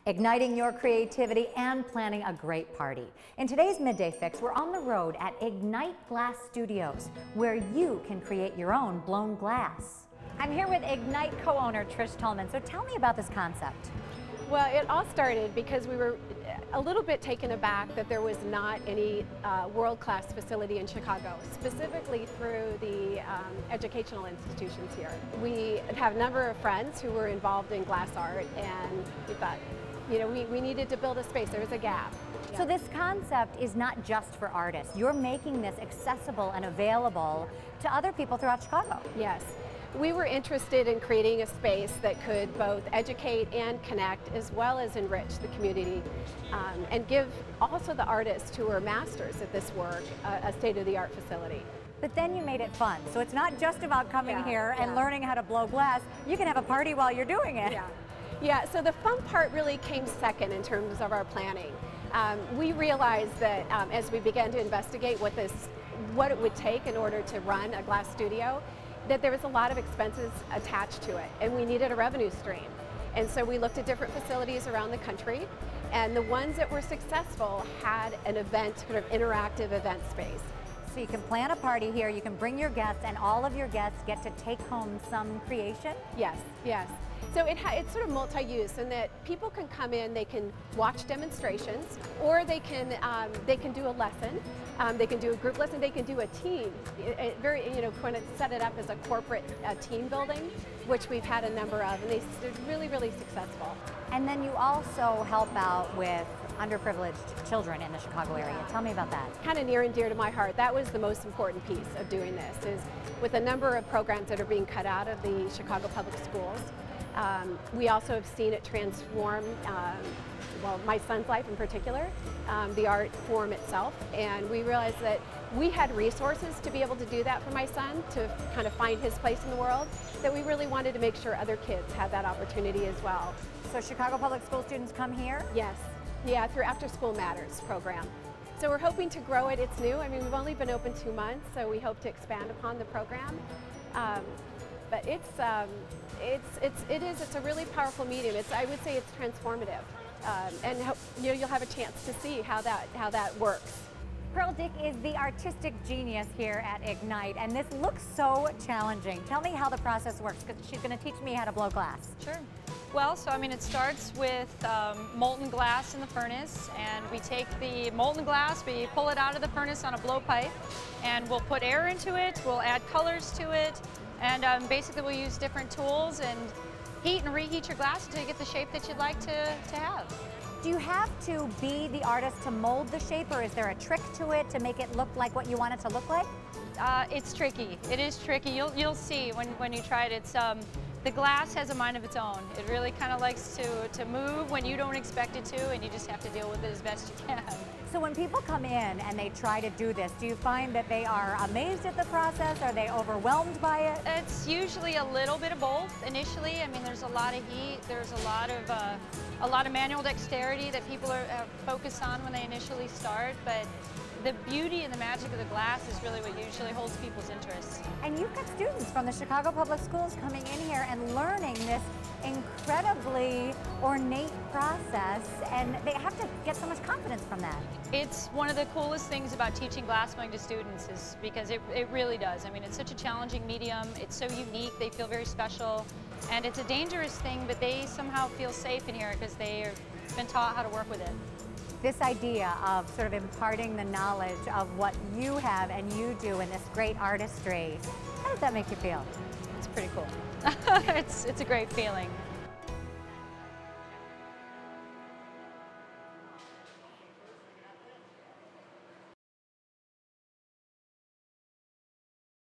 igniting your creativity and planning a great party. In today's Midday Fix, we're on the road at Ignite Glass Studios, where you can create your own blown glass. I'm here with Ignite co-owner Trish Tolman. So tell me about this concept. Well, it all started because we were a little bit taken aback that there was not any world-class facility in Chicago, specifically through the educational institutions here. We have a number of friends who were involved in glass art, and we thought, you know, we needed to build a space. There was a gap. So this concept is not just for artists. You're making this accessible and available to other people throughout Chicago. Yes. We were interested in creating a space that could both educate and connect, as well as enrich the community, and give also the artists who are masters at this work a state-of-the-art facility. But then you made it fun. So it's not just about coming here and learning how to blow glass. You can have a party while you're doing it. Yeah, so the fun part really came second in terms of our planning. We realized that as we began to investigate what it would take in order to run a glass studio, that there was a lot of expenses attached to it, and we needed a revenue stream. And so we looked at different facilities around the country, and the ones that were successful had an event, sort of interactive event space. So you can plan a party here, you can bring your guests, and all of your guests get to take home some creation? Yes, yes. So it's sort of multi-use in that people can come in, they can watch demonstrations, or they can do a lesson, they can do a group lesson, they can do a team. Kind of set it up as a corporate team building, which we've had a number of, and they're really, really successful. And then you also help out with underprivileged children in the Chicago area. Tell me about that. Kind of near and dear to my heart. That was the most important piece of doing this, is with a number of programs that are being cut out of the Chicago public schools. We also have seen it transform, well, my son's life in particular, the art form itself, and we realized that we had resources to be able to do that for my son, to kind of find his place in the world, that we really wanted to make sure other kids had that opportunity as well. So Chicago Public School students come here? Yes. Yeah, through After School Matters program. So we're hoping to grow it. It's new. I mean, we've only been open 2 months, so we hope to expand upon the program. But it's a really powerful medium. I would say it's transformative, and you'll have a chance to see how that works. Pearl Dick is the artistic genius here at Ignite, and this looks so challenging. Tell me how the process works, because she's going to teach me how to blow glass. Sure. Well, so I mean, it starts with molten glass in the furnace, and we take the molten glass, we pull it out of the furnace on a blowpipe, and we'll put air into it, we'll add colors to it, and basically we'll use different tools and heat and reheat your glass until you get the shape that you'd like to have. Do you have to be the artist to mold the shape, or is there a trick to it to make it look like what you want it to look like? It's tricky. It is tricky. You'll see when you try it. The glass has a mind of its own. It really kind of likes to move when you don't expect it to, and you just have to deal with it as best you can. So when people come in and they try to do this, do you find that they are amazed at the process? Are they overwhelmed by it? It's usually a little bit of both initially. I mean, there's a lot of heat. There's a lot of manual dexterity that people are focused on when they initially start. But the beauty and the magic of the glass is really what usually holds people's interest. And you've got students from the Chicago Public Schools coming in here and learning this incredibly ornate process, and they have to get so much confidence from that. It's one of the coolest things about teaching glassblowing to students, is because it really does. I mean, it's such a challenging medium, it's so unique, they feel very special, and it's a dangerous thing, but they somehow feel safe in here because they've been taught how to work with it. This idea of sort of imparting the knowledge of what you have and you do in this great artistry, how does that make you feel? It's pretty cool. It's a great feeling.